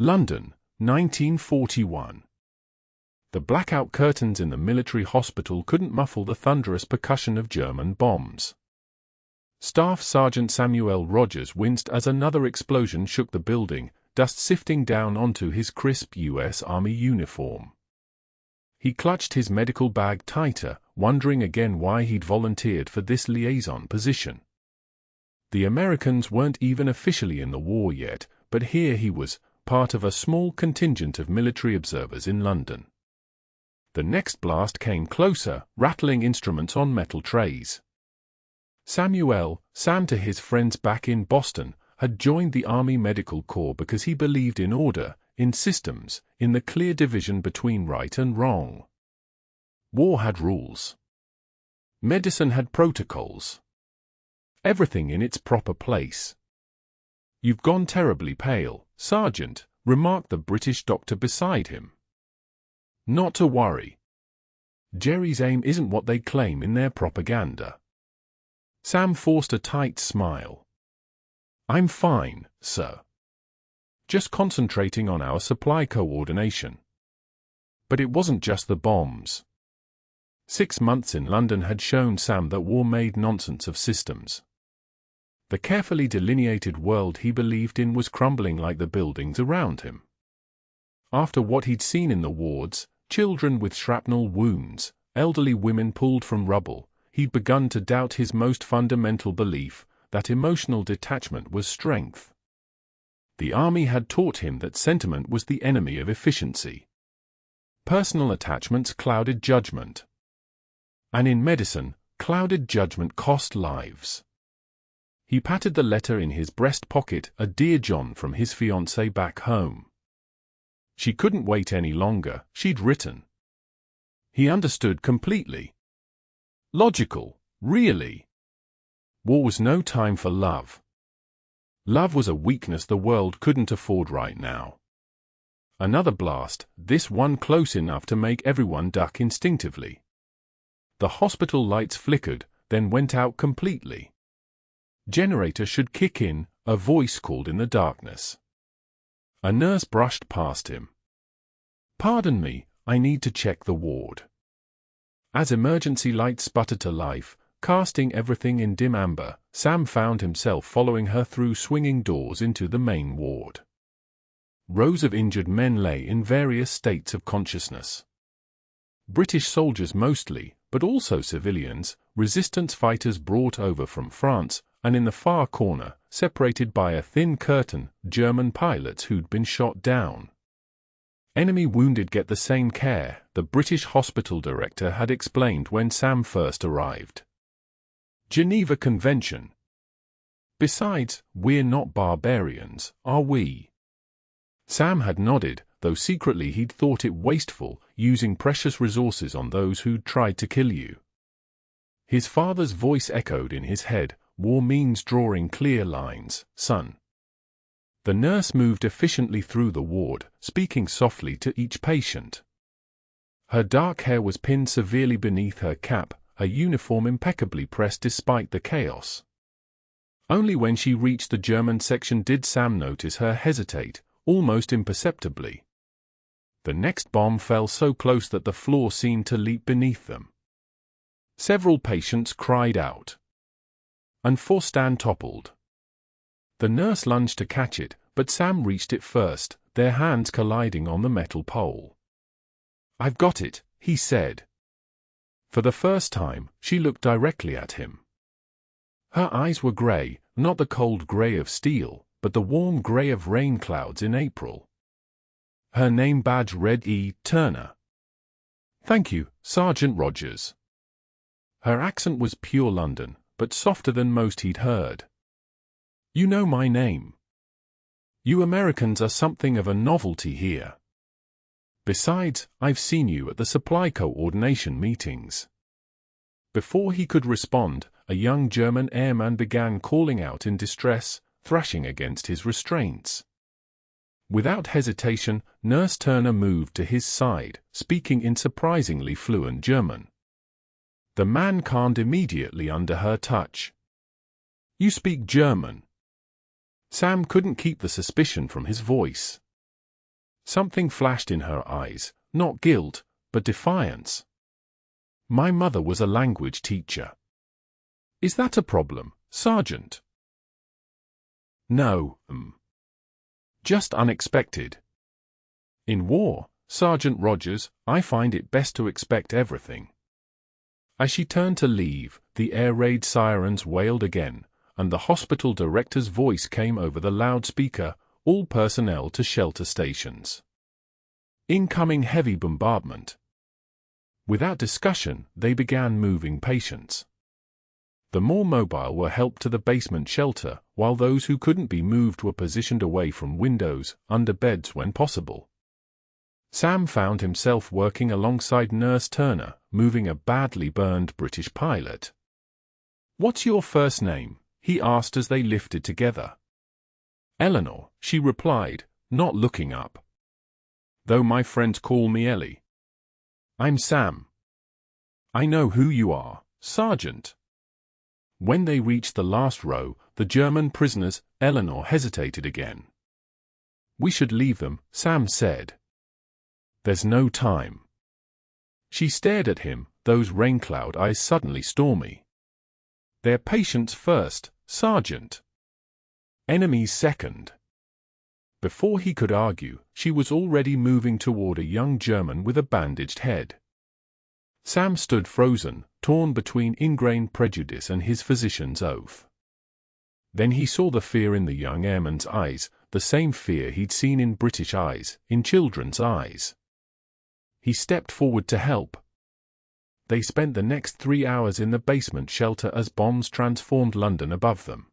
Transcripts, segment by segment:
London, 1941. The blackout curtains in the military hospital couldn't muffle the thunderous percussion of German bombs. Staff Sergeant Samuel Rogers winced as another explosion shook the building, dust sifting down onto his crisp U.S. Army uniform. He clutched his medical bag tighter, wondering again why he'd volunteered for this liaison position. The Americans weren't even officially in the war yet, but here he was, part of a small contingent of military observers in London. The next blast came closer, rattling instruments on metal trays. Sam to his friends back in Boston, had joined the Army Medical Corps because he believed in order, in systems, in the clear division between right and wrong. War had rules. Medicine had protocols. Everything in its proper place. "You've gone terribly pale, Sergeant," remarked the British doctor beside him. "Not to worry. Jerry's aim isn't what they claim in their propaganda." Sam forced a tight smile. "I'm fine, sir. Just concentrating on our supply coordination." But it wasn't just the bombs. 6 months in London had shown Sam that war made nonsense of systems. The carefully delineated world he believed in was crumbling like the buildings around him. After what he'd seen in the wards, children with shrapnel wounds, elderly women pulled from rubble, he'd begun to doubt his most fundamental belief, that emotional detachment was strength. The army had taught him that sentiment was the enemy of efficiency. Personal attachments clouded judgment. And in medicine, clouded judgment cost lives. He patted the letter in his breast pocket, a Dear John from his fiancée back home. She couldn't wait any longer, she'd written. He understood completely. Logical, really. War was no time for love. Love was a weakness the world couldn't afford right now. Another blast, this one close enough to make everyone duck instinctively. The hospital lights flickered, then went out completely. "Generator should kick in," a voice called in the darkness. A nurse brushed past him. "Pardon me, I need to check the ward." As emergency lights sputtered to life, casting everything in dim amber, Sam found himself following her through swinging doors into the main ward. Rows of injured men lay in various states of consciousness. British soldiers mostly, but also civilians, resistance fighters brought over from France, and in the far corner, separated by a thin curtain, German pilots who'd been shot down. Enemy wounded get the same care, the British hospital director had explained when Sam first arrived. Geneva Convention. Besides, we're not barbarians, are we? Sam had nodded, though secretly he'd thought it wasteful, using precious resources on those who'd tried to kill you. His father's voice echoed in his head, "War means drawing clear lines, son." The nurse moved efficiently through the ward, speaking softly to each patient. Her dark hair was pinned severely beneath her cap, her uniform impeccably pressed despite the chaos. Only when she reached the German section did Sam notice her hesitate, almost imperceptibly. The next bomb fell so close that the floor seemed to leap beneath them. Several patients cried out. And Forstan toppled. The nurse lunged to catch it, but Sam reached it first, their hands colliding on the metal pole. "I've got it," he said. For the first time, she looked directly at him. Her eyes were grey, not the cold grey of steel, but the warm grey of rain clouds in April. Her name badge read E. Turner. "Thank you, Sergeant Rogers." Her accent was pure London, but softer than most he'd heard. "You know my name. You Americans are something of a novelty here. Besides, I've seen you at the supply coordination meetings." Before he could respond, a young German airman began calling out in distress, thrashing against his restraints. Without hesitation, Nurse Turner moved to his side, speaking in surprisingly fluent German. The man calmed immediately under her touch. "You speak German?" Sam couldn't keep the suspicion from his voice. Something flashed in her eyes, not guilt, but defiance. My mother was a language teacher. Is that a problem, Sergeant? No, just unexpected. In war, Sergeant Rogers, I find it best to expect everything. As she turned to leave, the air raid sirens wailed again, and the hospital director's voice came over the loudspeaker, all personnel to shelter stations. Incoming heavy bombardment. Without discussion, they began moving patients. The more mobile were helped to the basement shelter, while those who couldn't be moved were positioned away from windows, under beds when possible. Sam found himself working alongside Nurse Turner, moving a badly burned British pilot. "What's your first name?" he asked as they lifted together. "Eleanor," she replied, not looking up. "Though my friends call me Ellie." "I'm Sam." "I know who you are, Sergeant." When they reached the last row, the German prisoners, Eleanor hesitated again. "We should leave them," Sam said. "There's no time." She stared at him, those rain-cloud eyes suddenly stormy. "They're patients first, Sergeant. Enemies second." Before he could argue, she was already moving toward a young German with a bandaged head. Sam stood frozen, torn between ingrained prejudice and his physician's oath. Then he saw the fear in the young airman's eyes, the same fear he'd seen in British eyes, in children's eyes. He stepped forward to help. They spent the next 3 hours in the basement shelter as bombs transformed London above them.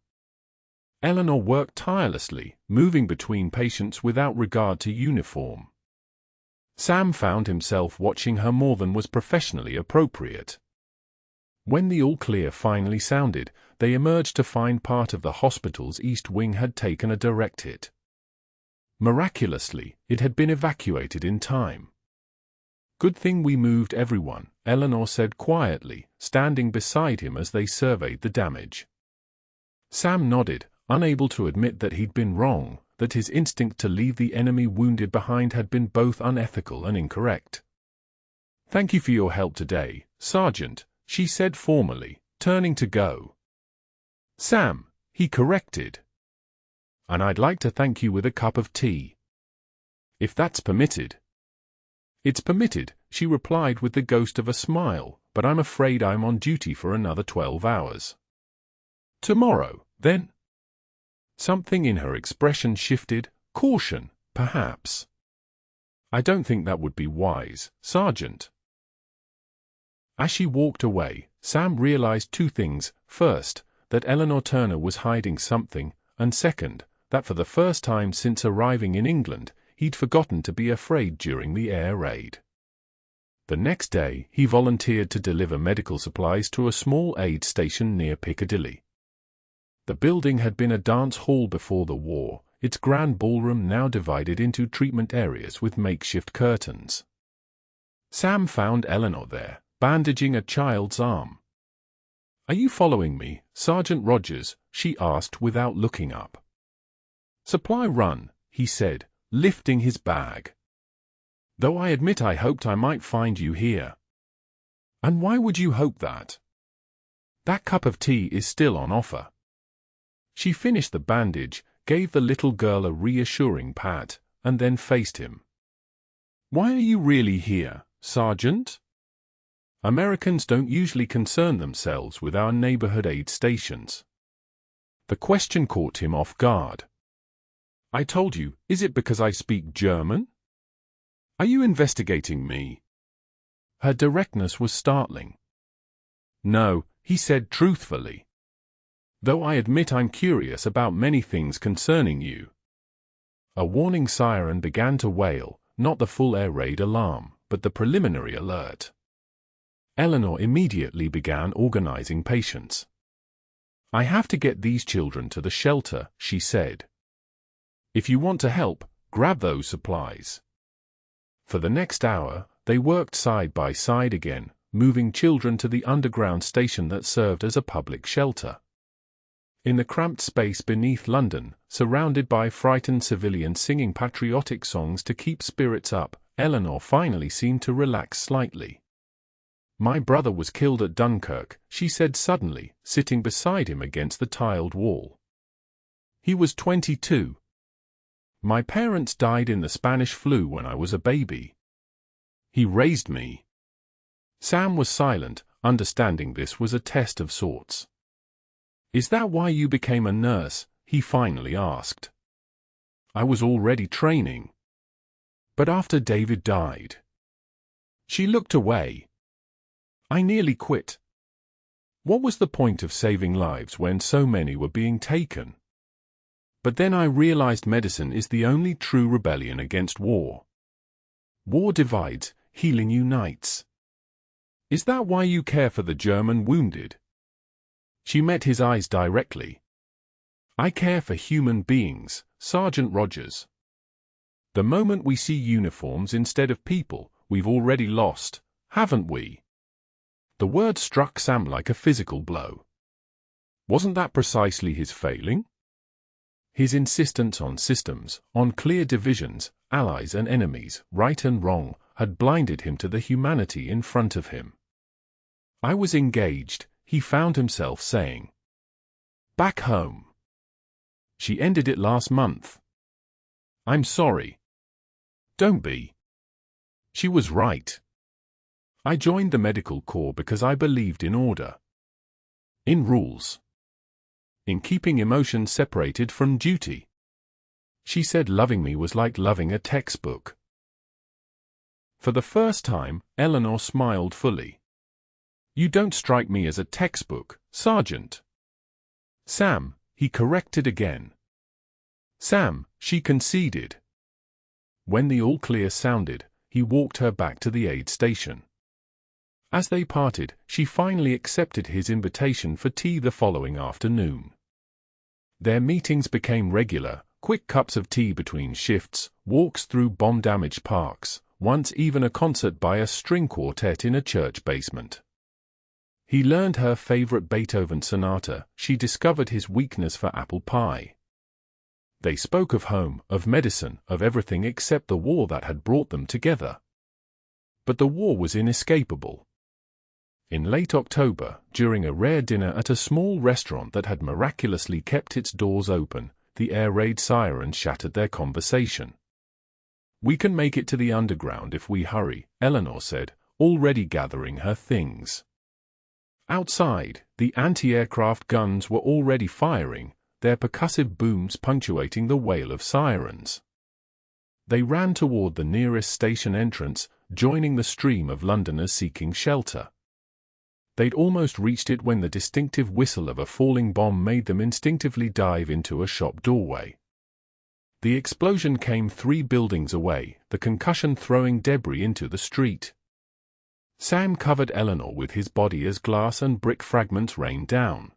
Eleanor worked tirelessly, moving between patients without regard to uniform. Sam found himself watching her more than was professionally appropriate. When the all-clear finally sounded, they emerged to find part of the hospital's east wing had taken a direct hit. Miraculously, it had been evacuated in time. "Good thing we moved everyone," Eleanor said quietly, standing beside him as they surveyed the damage. Sam nodded, unable to admit that he'd been wrong, that his instinct to leave the enemy wounded behind had been both unethical and incorrect. "Thank you for your help today, Sergeant," she said formally, turning to go. "Sam," he corrected. "And I'd like to thank you with a cup of tea. If that's permitted." "It's permitted," she replied with the ghost of a smile, "but I'm afraid I'm on duty for another 12 hours. Tomorrow, then?" Something in her expression shifted, caution, perhaps. "I don't think that would be wise, Sergeant." As she walked away, Sam realized two things: first, that Eleanor Turner was hiding something, and second, that for the first time since arriving in England, he'd forgotten to be afraid during the air raid. The next day, he volunteered to deliver medical supplies to a small aid station near Piccadilly. The building had been a dance hall before the war, its grand ballroom now divided into treatment areas with makeshift curtains. Sam found Eleanor there, bandaging a child's arm. "Are you following me, Sergeant Rogers?" she asked without looking up. "Supply run," he said, lifting his bag. "Though I admit I hoped I might find you here." "And why would you hope that?" "That cup of tea is still on offer." She finished the bandage, gave the little girl a reassuring pat, and then faced him. "Why are you really here, Sergeant?" "Americans don't usually concern themselves with our neighborhood aid stations." The question caught him off guard. "I told you, is it because I speak German? Are you investigating me?" Her directness was startling. "No," he said truthfully. "Though I admit I'm curious about many things concerning you." A warning siren began to wail, not the full air raid alarm, but the preliminary alert. Eleanor immediately began organizing patients. "I have to get these children to the shelter," she said. "If you want to help, grab those supplies." For the next hour, they worked side by side again, moving children to the underground station that served as a public shelter. In the cramped space beneath London, surrounded by frightened civilians singing patriotic songs to keep spirits up, Eleanor finally seemed to relax slightly. "My brother was killed at Dunkirk," she said suddenly, sitting beside him against the tiled wall. "He was 22. My parents died in the Spanish flu when I was a baby. He raised me." Sam was silent, understanding this was a test of sorts. "Is that why you became a nurse?" he finally asked. "I was already training. But after David died." She looked away. "I nearly quit. What was the point of saving lives when so many were being taken? But then I realized medicine is the only true rebellion against war. War divides, healing unites. Is that why you care for the German wounded?" She met his eyes directly. "I care for human beings, Sergeant Rogers. The moment we see uniforms instead of people, we've already lost, haven't we?" The word struck Sam like a physical blow. Wasn't that precisely his failing? His insistence on systems, on clear divisions, allies and enemies, right and wrong, had blinded him to the humanity in front of him. "I was engaged," he found himself saying. "Back home. She ended it last month. I'm sorry." "Don't be. She was right. I joined the medical corps because I believed in order. In rules. In keeping emotions separated from duty." She said loving me was like loving a textbook. For the first time, Eleanor smiled fully. "You don't strike me as a textbook, Sergeant." "Sam," he corrected again. "Sam," she conceded. When the all-clear sounded, he walked her back to the aid station. As they parted, she finally accepted his invitation for tea the following afternoon. Their meetings became regular, quick cups of tea between shifts, walks through bomb-damaged parks, once even a concert by a string quartet in a church basement. He learned her favorite Beethoven sonata, she discovered his weakness for apple pie. They spoke of home, of medicine, of everything except the war that had brought them together. But the war was inescapable. In late October, during a rare dinner at a small restaurant that had miraculously kept its doors open, the air raid sirens shattered their conversation. "We can make it to the underground if we hurry," Eleanor said, already gathering her things. Outside, the anti-aircraft guns were already firing, their percussive booms punctuating the wail of sirens. They ran toward the nearest station entrance, joining the stream of Londoners seeking shelter. They'd almost reached it when the distinctive whistle of a falling bomb made them instinctively dive into a shop doorway. The explosion came 3 buildings away, the concussion throwing debris into the street. Sam covered Eleanor with his body as glass and brick fragments rained down.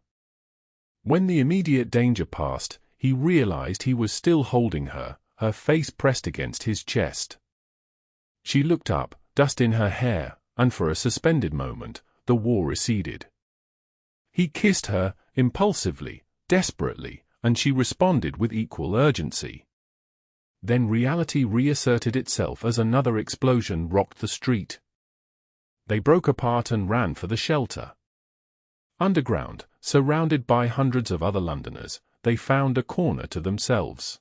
When the immediate danger passed, he realized he was still holding her, her face pressed against his chest. She looked up, dust in her hair, and for a suspended moment, the war receded. He kissed her, impulsively, desperately, and she responded with equal urgency. Then reality reasserted itself as another explosion rocked the street. They broke apart and ran for the shelter. Underground, surrounded by hundreds of other Londoners, they found a corner to themselves.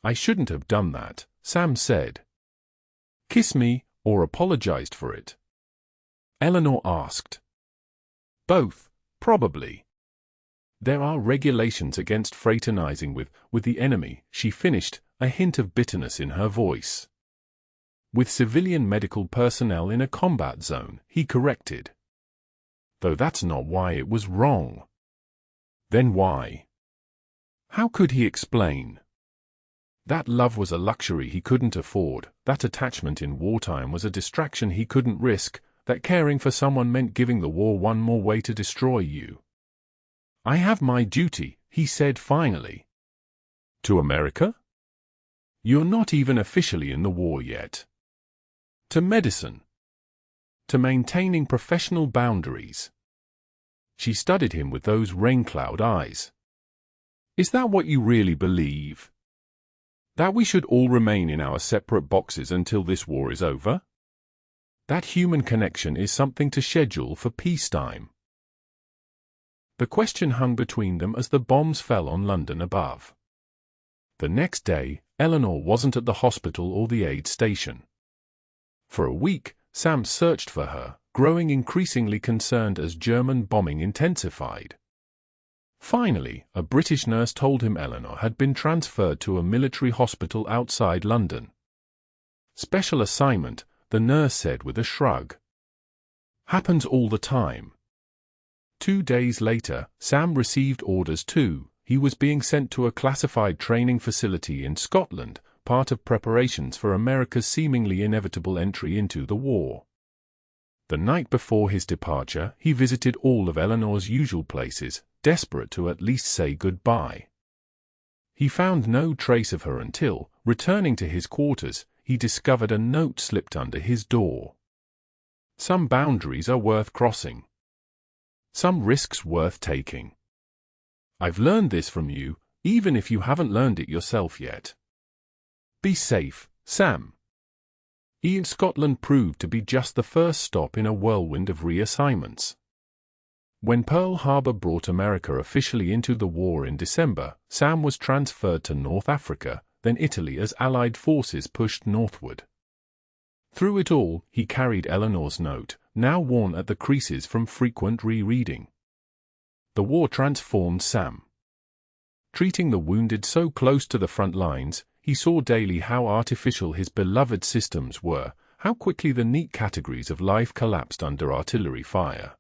"I shouldn't have done that," Sam said. "Kiss me," or apologized for it? Eleanor asked. "Both, probably. There are regulations against fraternizing with the enemy," she finished, a hint of bitterness in her voice. "With civilian medical personnel in a combat zone," he corrected. "Though that's not why it was wrong." Then why? How could he explain? That love was a luxury he couldn't afford, that attachment in wartime was a distraction he couldn't risk, that caring for someone meant giving the war one more way to destroy you. "I have my duty," he said finally. "To America?" "You're not even officially in the war yet." "To medicine." "To maintaining professional boundaries." She studied him with those rain-cloud eyes. Is that what you really believe? That we should all remain in our separate boxes until this war is over? That human connection is something to schedule for peacetime. The question hung between them as the bombs fell on London above. The next day, Eleanor wasn't at the hospital or the aid station. For a week, Sam searched for her, growing increasingly concerned as German bombing intensified. Finally, a British nurse told him Eleanor had been transferred to a military hospital outside London. Special assignment, the nurse said with a shrug. Happens all the time. 2 days later, Sam received orders too. He was being sent to a classified training facility in Scotland, part of preparations for America's seemingly inevitable entry into the war. The night before his departure, he visited all of Eleanor's usual places, desperate to at least say goodbye. He found no trace of her until, returning to his quarters, he discovered a note slipped under his door. Some boundaries are worth crossing. Some risks worth taking. I've learned this from you, even if you haven't learned it yourself yet. Be safe, Sam. Scotland proved to be just the first stop in a whirlwind of reassignments. When Pearl Harbor brought America officially into the war in December, Sam was transferred to North Africa, then Italy as Allied forces pushed northward. Through it all, he carried Eleanor's note, now worn at the creases from frequent rereading. The war transformed Sam. Treating the wounded so close to the front lines, he saw daily how artificial his beloved systems were, how quickly the neat categories of life collapsed under artillery fire.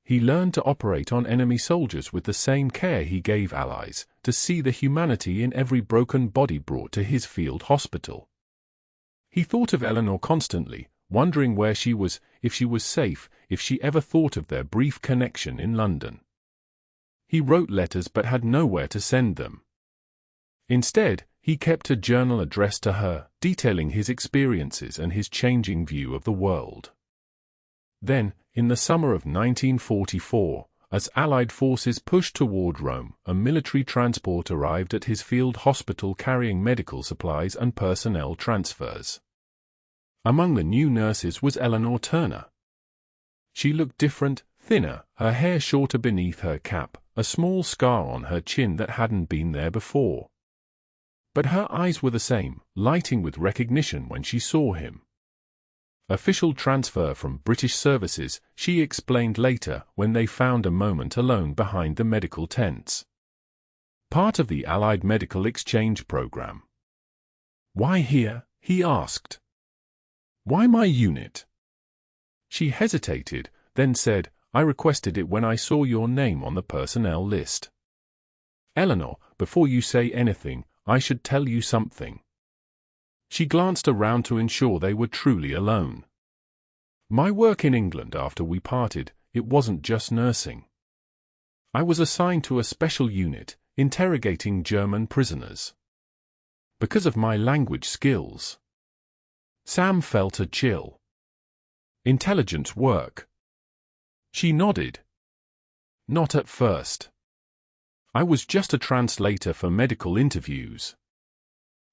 He learned to operate on enemy soldiers with the same care he gave allies, to see the humanity in every broken body brought to his field hospital. He thought of Eleanor constantly, wondering where she was, if she was safe, if she ever thought of their brief connection in London. He wrote letters but had nowhere to send them. Instead, he kept a journal addressed to her, detailing his experiences and his changing view of the world. Then, in the summer of 1944, as Allied forces pushed toward Rome, a military transport arrived at his field hospital carrying medical supplies and personnel transfers. Among the new nurses was Eleanor Turner. She looked different, thinner, her hair shorter beneath her cap, a small scar on her chin that hadn't been there before. But her eyes were the same, lighting with recognition when she saw him. Official transfer from British services, she explained later when they found a moment alone behind the medical tents. Part of the Allied medical exchange program. Why here? He asked. Why my unit? She hesitated, then said, I requested it when I saw your name on the personnel list. Eleanor, before you say anything, I should tell you something. She glanced around to ensure they were truly alone. My work in England after we parted, it wasn't just nursing. I was assigned to a special unit, interrogating German prisoners. Because of my language skills. Sam felt a chill. Intelligence work. She nodded. Not at first. I was just a translator for medical interviews.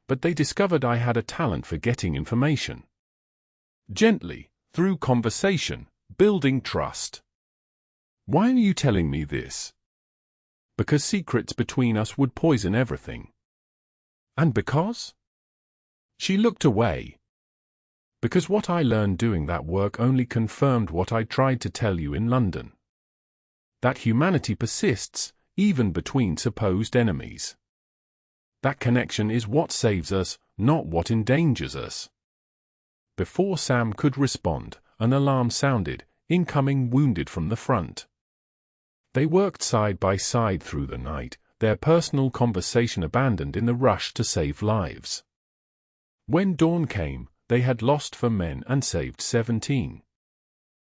But they discovered I had a talent for getting information. Gently, through conversation, building trust. Why are you telling me this? Because secrets between us would poison everything. And because? She looked away. Because what I learned doing that work only confirmed what I tried to tell you in London. That humanity persists, even between supposed enemies. That connection is what saves us, not what endangers us. Before Sam could respond, an alarm sounded, incoming wounded from the front. They worked side by side through the night, their personal conversation abandoned in the rush to save lives. When dawn came, they had lost 4 men and saved 17.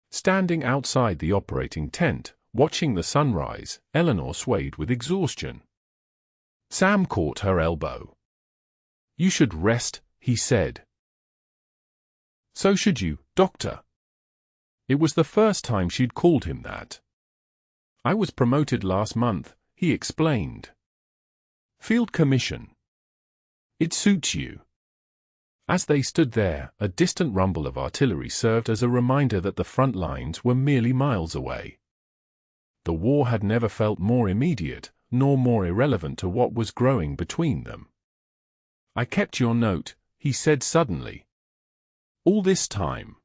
Standing outside the operating tent, watching the sunrise, Eleanor swayed with exhaustion. Sam caught her elbow. You should rest, he said. So should you, Doctor. It was the first time she'd called him that. I was promoted last month, he explained. Field Commission. It suits you. As they stood there, a distant rumble of artillery served as a reminder that the front lines were merely miles away. The war had never felt more immediate, nor more irrelevant to what was growing between them. "I kept your note," he said suddenly. "All this time."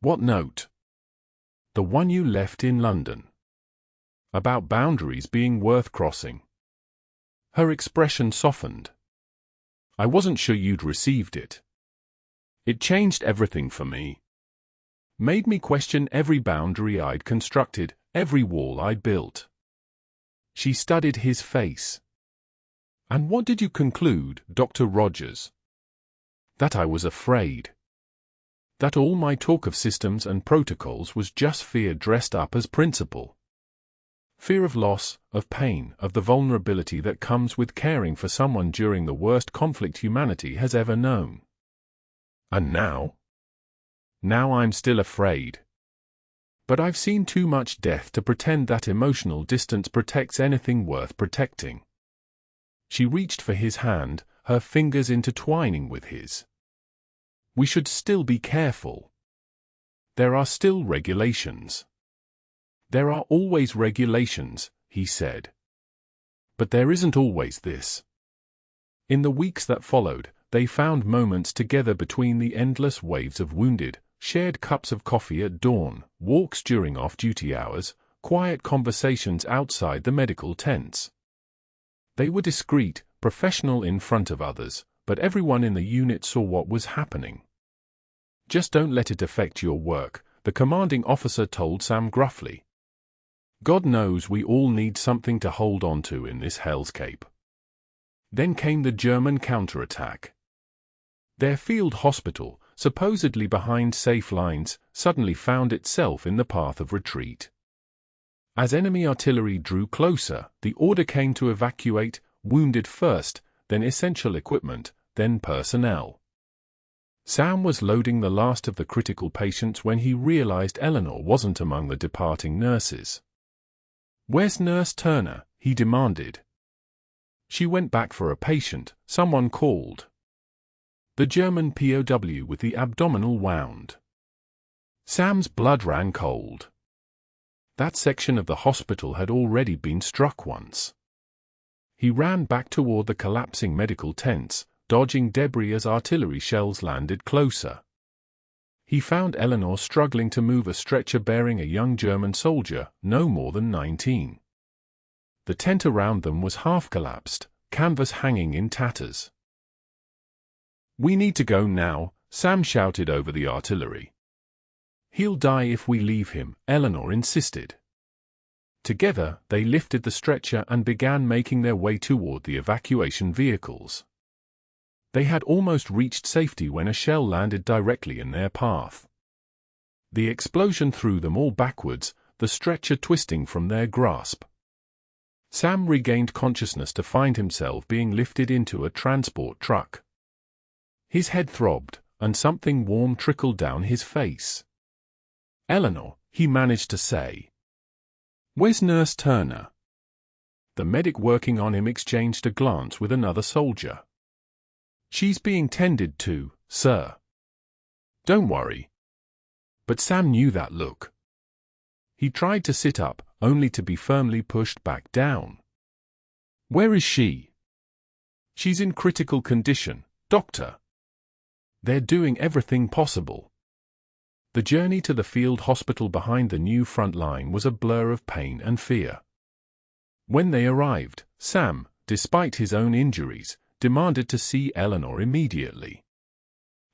"What note?" "The one you left in London. About boundaries being worth crossing." Her expression softened. "I wasn't sure you'd received it. It changed everything for me. Made me question every boundary I'd constructed, every wall I'd built." She studied his face. "And what did you conclude, Dr. Rogers?" "That I was afraid. That all my talk of systems and protocols was just fear dressed up as principle. Fear of loss, of pain, of the vulnerability that comes with caring for someone during the worst conflict humanity has ever known. And now? Now I'm still afraid. But I've seen too much death to pretend that emotional distance protects anything worth protecting." She reached for his hand, her fingers intertwining with his. "We should still be careful. There are still regulations." "There are always regulations," he said. "But there isn't always this." In the weeks that followed, they found moments together between the endless waves of wounded, shared cups of coffee at dawn, walks during off-duty hours, quiet conversations outside the medical tents. They were discreet, professional in front of others, but everyone in the unit saw what was happening. "Just don't let it affect your work," the commanding officer told Sam gruffly. "God knows we all need something to hold on to in this hellscape." Then came the German counterattack. Their field hospital, supposedly behind safe lines, suddenly found itself in the path of retreat. As enemy artillery drew closer, the order came to evacuate, wounded first, then essential equipment, then personnel. Sam was loading the last of the critical patients when he realized Eleanor wasn't among the departing nurses. "Where's Nurse Turner?" he demanded. "She went back for a patient," someone called. The German POW with the abdominal wound. Sam's blood ran cold. That section of the hospital had already been struck once. He ran back toward the collapsing medical tents, dodging debris as artillery shells landed closer. He found Eleanor struggling to move a stretcher bearing a young German soldier, no more than 19. The tent around them was half collapsed, canvas hanging in tatters. "We need to go now," Sam shouted over the artillery. "He'll die if we leave him," Eleanor insisted. Together, they lifted the stretcher and began making their way toward the evacuation vehicles. They had almost reached safety when a shell landed directly in their path. The explosion threw them all backwards, the stretcher twisting from their grasp. Sam regained consciousness to find himself being lifted into a transport truck. His head throbbed, and something warm trickled down his face. "Eleanor," he managed to say. "Where's Nurse Turner?" The medic working on him exchanged a glance with another soldier. "She's being tended to, sir." "Don't worry." But Sam knew that look. He tried to sit up, only to be firmly pushed back down. "Where is she?" "She's in critical condition, doctor. They're doing everything possible." The journey to the field hospital behind the new front line was a blur of pain and fear. When they arrived, Sam, despite his own injuries, demanded to see Eleanor immediately.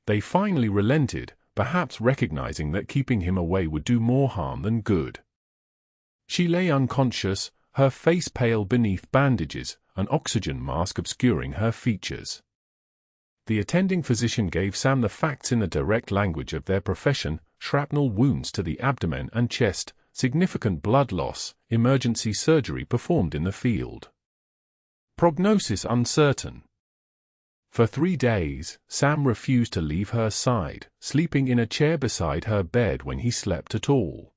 They finally relented, perhaps recognizing that keeping him away would do more harm than good. She lay unconscious, her face pale beneath bandages, an oxygen mask obscuring her features. The attending physician gave Sam the facts in the direct language of their profession: shrapnel wounds to the abdomen and chest, significant blood loss, emergency surgery performed in the field. Prognosis uncertain. For 3 days, Sam refused to leave her side, sleeping in a chair beside her bed when he slept at all.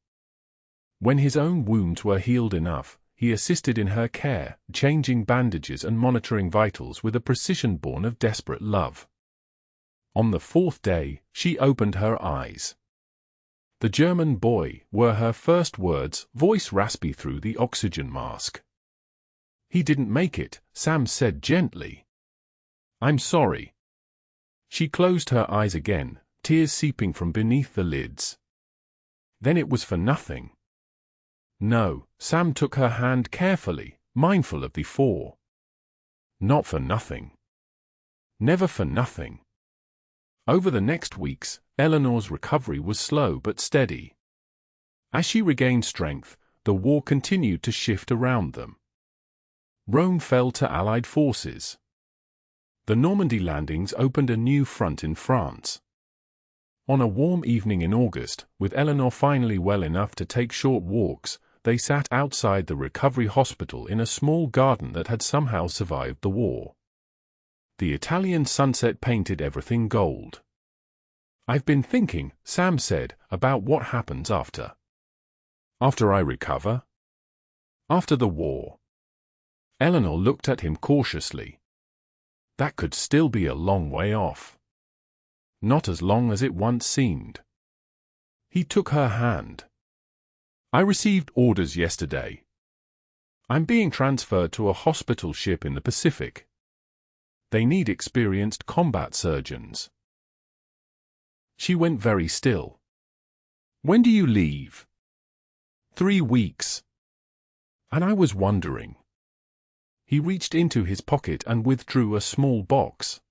When his own wounds were healed enough, he assisted in her care, changing bandages and monitoring vitals with a precision born of desperate love. On the 4th day, she opened her eyes. "The German boy," were her first words, voice raspy through the oxygen mask. "He didn't make it," Sam said gently. "I'm sorry." She closed her eyes again, tears seeping from beneath the lids. "Then it was for nothing." "No," Sam took her hand carefully, mindful of the four. "Not for nothing. Never for nothing." Over the next weeks, Eleanor's recovery was slow but steady. As she regained strength, the war continued to shift around them. Rome fell to Allied forces. The Normandy landings opened a new front in France. On a warm evening in August, with Eleanor finally well enough to take short walks, they sat outside the recovery hospital in a small garden that had somehow survived the war. The Italian sunset painted everything gold. "I've been thinking," Sam said, "about what happens after. After I recover? After the war." Eleanor looked at him cautiously. "That could still be a long way off. Not as long as it once seemed." He took her hand. "I received orders yesterday. I'm being transferred to a hospital ship in the Pacific. They need experienced combat surgeons." She went very still. "When do you leave?" 3 weeks. And I was wondering." He reached into his pocket and withdrew a small box.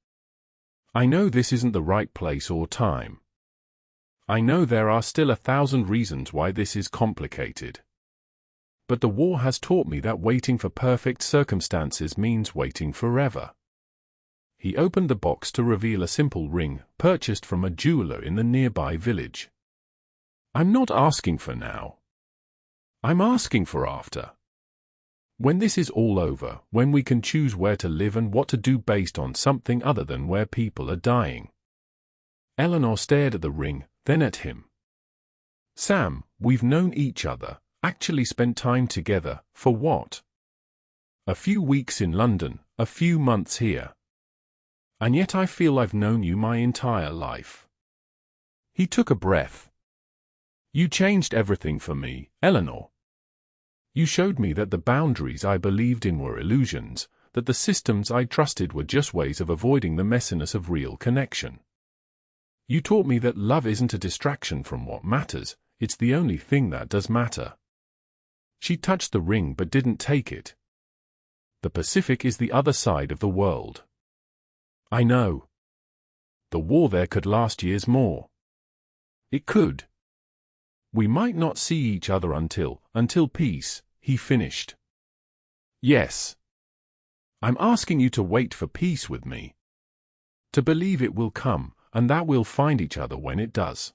"I know this isn't the right place or time. I know there are still 1,000 reasons why this is complicated. But the war has taught me that waiting for perfect circumstances means waiting forever." He opened the box to reveal a simple ring, purchased from a jeweler in the nearby village. "I'm not asking for now. I'm asking for after. When this is all over, when we can choose where to live and what to do based on something other than where people are dying." Eleanor stared at the ring, then at him. "Sam, we've known each other, actually spent time together, for what? A few weeks in London, a few months here. And yet I feel I've known you my entire life." He took a breath. "You changed everything for me, Eleanor. You showed me that the boundaries I believed in were illusions, that the systems I trusted were just ways of avoiding the messiness of real connection. You taught me that love isn't a distraction from what matters, it's the only thing that does matter." She touched the ring but didn't take it. "The Pacific is the other side of the world. I know. The war there could last years more. It could. We might not see each other until peace," he finished. "Yes. I'm asking you to wait for peace with me. To believe it will come, and that we'll find each other when it does."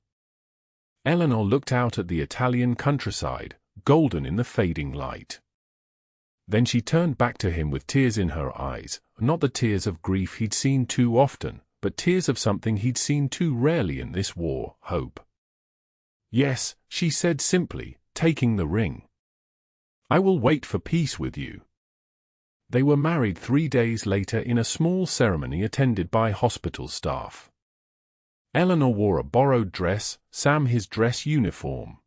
Eleanor looked out at the Italian countryside, golden in the fading light. Then she turned back to him with tears in her eyes, not the tears of grief he'd seen too often, but tears of something he'd seen too rarely in this war, hope. "Yes," she said simply, taking the ring. "I will wait for peace with you." They were married 3 days later in a small ceremony attended by hospital staff. Eleanor wore a borrowed dress, Sam his dress uniform.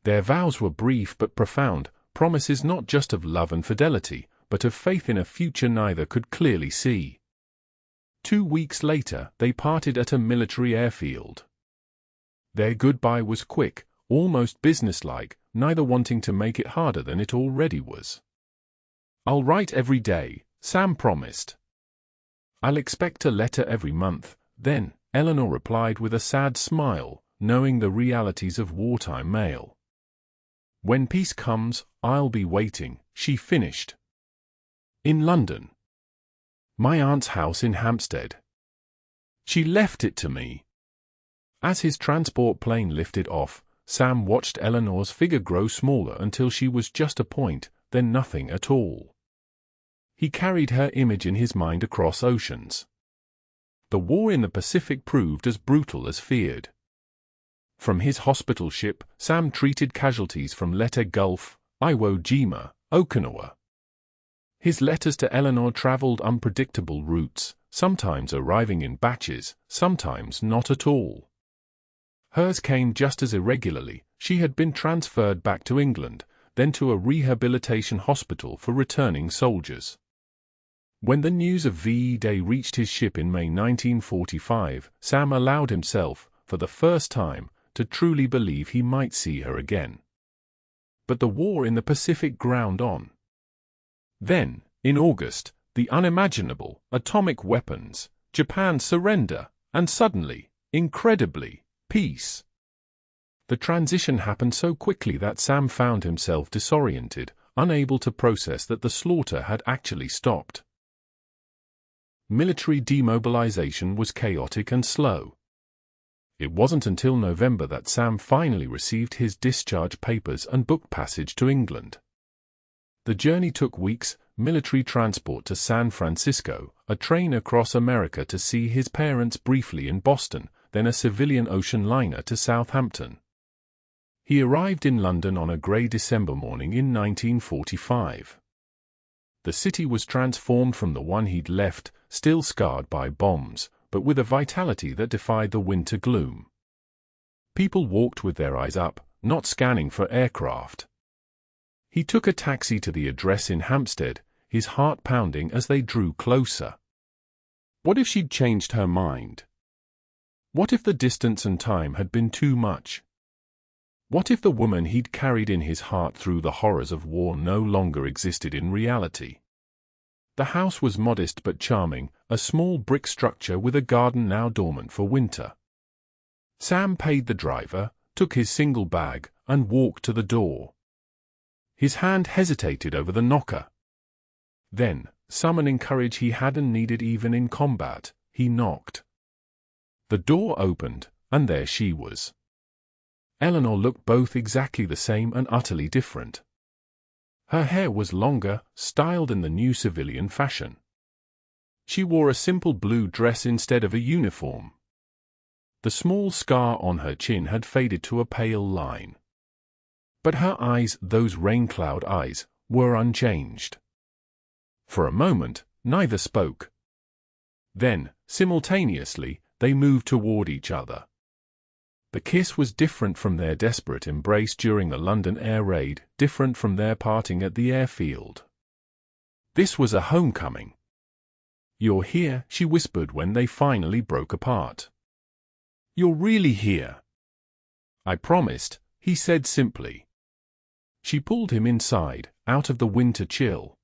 Their vows were brief but profound, promises not just of love and fidelity, but of faith in a future neither could clearly see. 2 weeks later, they parted at a military airfield. Their goodbye was quick, almost businesslike, neither wanting to make it harder than it already was. "I'll write every day," Sam promised. "I'll expect a letter every month, then," Eleanor replied with a sad smile, knowing the realities of wartime mail. "When peace comes, I'll be waiting," she finished. "In London. My aunt's house in Hampstead. She left it to me." As his transport plane lifted off, Sam watched Eleanor's figure grow smaller until she was just a point, then nothing at all. He carried her image in his mind across oceans. The war in the Pacific proved as brutal as feared. From his hospital ship, Sam treated casualties from Leyte Gulf, Iwo Jima, Okinawa. His letters to Eleanor traveled unpredictable routes, sometimes arriving in batches, sometimes not at all. Hers came just as irregularly. She had been transferred back to England, then to a rehabilitation hospital for returning soldiers. When the news of VE Day reached his ship in May 1945, Sam allowed himself, for the first time, to truly believe he might see her again. But the war in the Pacific ground on. Then, in August, the unimaginable, atomic weapons, Japan's surrender, and suddenly, incredibly, peace. The transition happened so quickly that Sam found himself disoriented, unable to process that the slaughter had actually stopped. Military demobilization was chaotic and slow. It wasn't until November that Sam finally received his discharge papers and booked passage to England. The journey took weeks: military transport to San Francisco, a train across America to see his parents briefly in Boston, then a civilian ocean liner to Southampton. He arrived in London on a grey December morning in 1945. The city was transformed from the one he'd left, still scarred by bombs, but with a vitality that defied the winter gloom. People walked with their eyes up, not scanning for aircraft. He took a taxi to the address in Hampstead, his heart pounding as they drew closer. What if she'd changed her mind? What if the distance and time had been too much? What if the woman he'd carried in his heart through the horrors of war no longer existed in reality? The house was modest but charming, a small brick structure with a garden now dormant for winter. Sam paid the driver, took his single bag, and walked to the door. His hand hesitated over the knocker. Then, summoning courage he hadn't needed even in combat, he knocked. The door opened, and there she was. Eleanor looked both exactly the same and utterly different. Her hair was longer, styled in the new civilian fashion. She wore a simple blue dress instead of a uniform. The small scar on her chin had faded to a pale line. But her eyes, those rain-cloud eyes, were unchanged. For a moment, neither spoke. Then, simultaneously, they moved toward each other. The kiss was different from their desperate embrace during the London air raid, different from their parting at the airfield. This was a homecoming. "You're here," she whispered when they finally broke apart. "You're really here." "I promised," he said simply. She pulled him inside, out of the winter chill.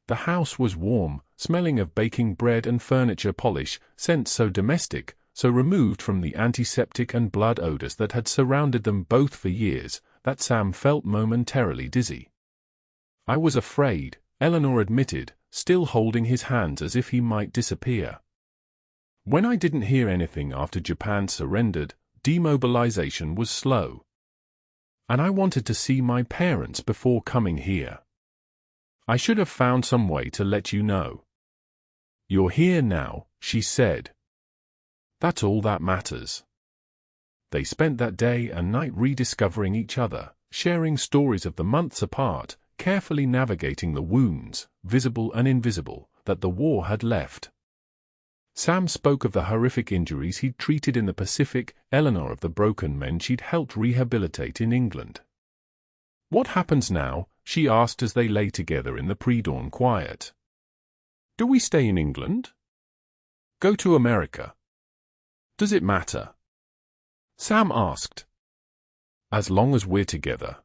The house was warm, smelling of baking bread and furniture polish, scents so domestic, so removed from the antiseptic and blood odors that had surrounded them both for years, that Sam felt momentarily dizzy. "I was afraid," Eleanor admitted, still holding his hands as if he might disappear. "When I didn't hear anything after Japan surrendered, demobilization was slow. And I wanted to see my parents before coming here. I should have found some way to let you know." "You're here now," she said. "That's all that matters." They spent that day and night rediscovering each other, sharing stories of the months apart, carefully navigating the wounds, visible and invisible, that the war had left. Sam spoke of the horrific injuries he'd treated in the Pacific, Eleanor of the broken men she'd helped rehabilitate in England. "What happens now?" she asked as they lay together in the pre-dawn quiet. "Do we stay in England? Go to America? Does it matter?" Sam asked. "As long as we're together."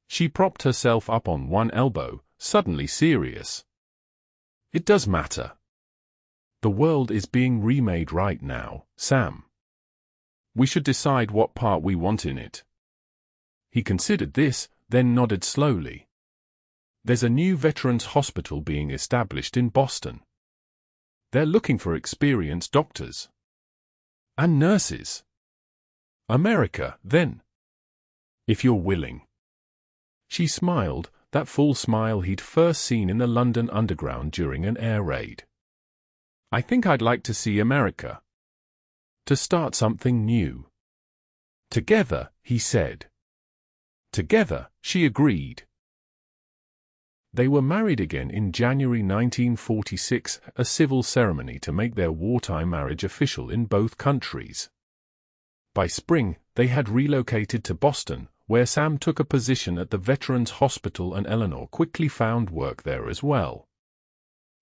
She propped herself up on one elbow, suddenly serious. "It does matter. The world is being remade right now, Sam. We should decide what part we want in it." He considered this, then nodded slowly. "There's a new veterans hospital being established in Boston. They're looking for experienced doctors. And nurses. America, then. If you're willing." She smiled, that full smile he'd first seen in the London Underground during an air raid. "I think I'd like to see America. To start something new." "Together," he said. "Together," she agreed. They were married again in January 1946, a civil ceremony to make their wartime marriage official in both countries. By spring, they had relocated to Boston, where Sam took a position at the Veterans Hospital and Eleanor quickly found work there as well.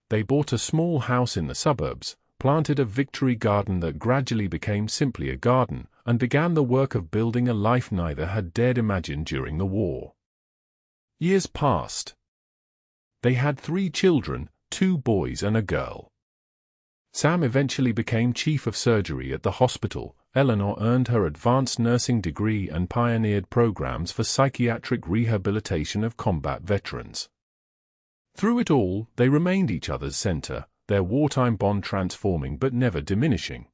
They bought a small house in the suburbs, planted a victory garden that gradually became simply a garden, and began the work of building a life neither had dared imagine during the war. Years passed. They had 3 children, 2 boys and a girl. Sam eventually became chief of surgery at the hospital. Eleanor earned her advanced nursing degree and pioneered programs for psychiatric rehabilitation of combat veterans. Through it all, they remained each other's center, their wartime bond transforming but never diminishing.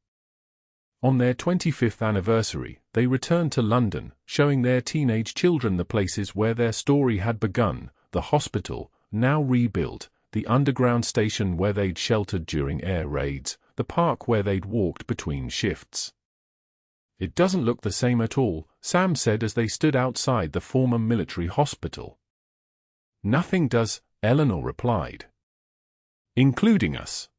On their 25th anniversary, they returned to London, showing their teenage children the places where their story had begun: the hospital, now rebuilt, the underground station where they'd sheltered during air raids, the park where they'd walked between shifts. "It doesn't look the same at all," Sam said as they stood outside the former military hospital. "Nothing does," Eleanor replied. "Including us."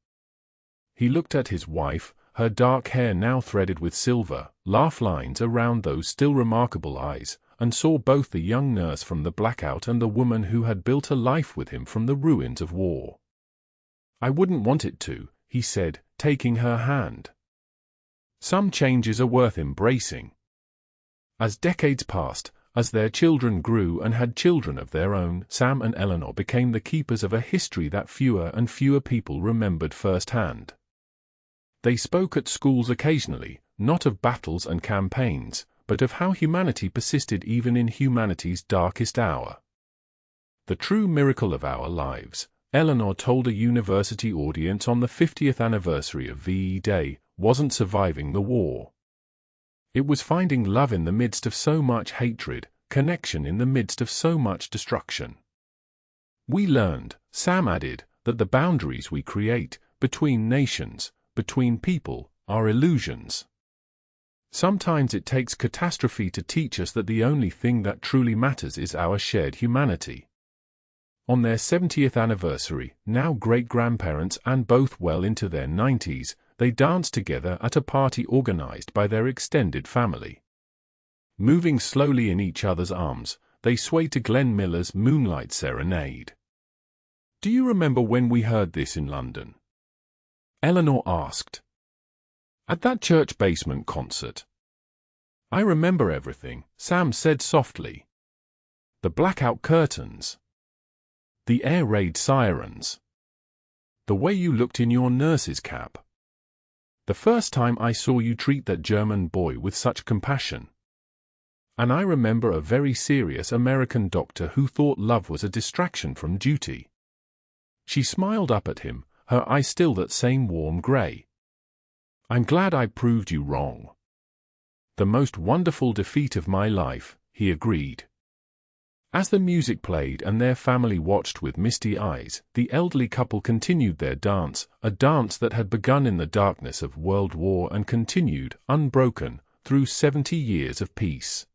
He looked at his wife, her dark hair now threaded with silver, laugh lines around those still remarkable eyes, and saw both the young nurse from the blackout and the woman who had built a life with him from the ruins of war. "I wouldn't want it to," he said, taking her hand. "Some changes are worth embracing." As decades passed, as their children grew and had children of their own, Sam and Eleanor became the keepers of a history that fewer and fewer people remembered firsthand. They spoke at schools occasionally, not of battles and campaigns, but of how humanity persisted even in humanity's darkest hour. "The true miracle of our lives," Eleanor told a university audience on the 50th anniversary of VE Day, wasn't surviving the war. It was finding love in the midst of so much hatred, connection in the midst of so much destruction. "We learned," Sam added, "that the boundaries we create, between nations, between people, are illusions. Sometimes it takes catastrophe to teach us that the only thing that truly matters is our shared humanity." On their 70th anniversary, now great-grandparents and both well into their 90s, they danced together at a party organized by their extended family. Moving slowly in each other's arms, they swayed to Glenn Miller's Moonlight Serenade. "Do you remember when we heard this in London?" Eleanor asked. "At that church basement concert." "I remember everything," Sam said softly. "The blackout curtains. The air raid sirens. The way you looked in your nurse's cap. The first time I saw you treat that German boy with such compassion. And I remember a very serious American doctor who thought love was a distraction from duty." She smiled up at him, her eyes still that same warm gray. "I'm glad I proved you wrong." "The most wonderful defeat of my life," he agreed. As the music played and their family watched with misty eyes, the elderly couple continued their dance, a dance that had begun in the darkness of World War and continued, unbroken, through 70 years of peace.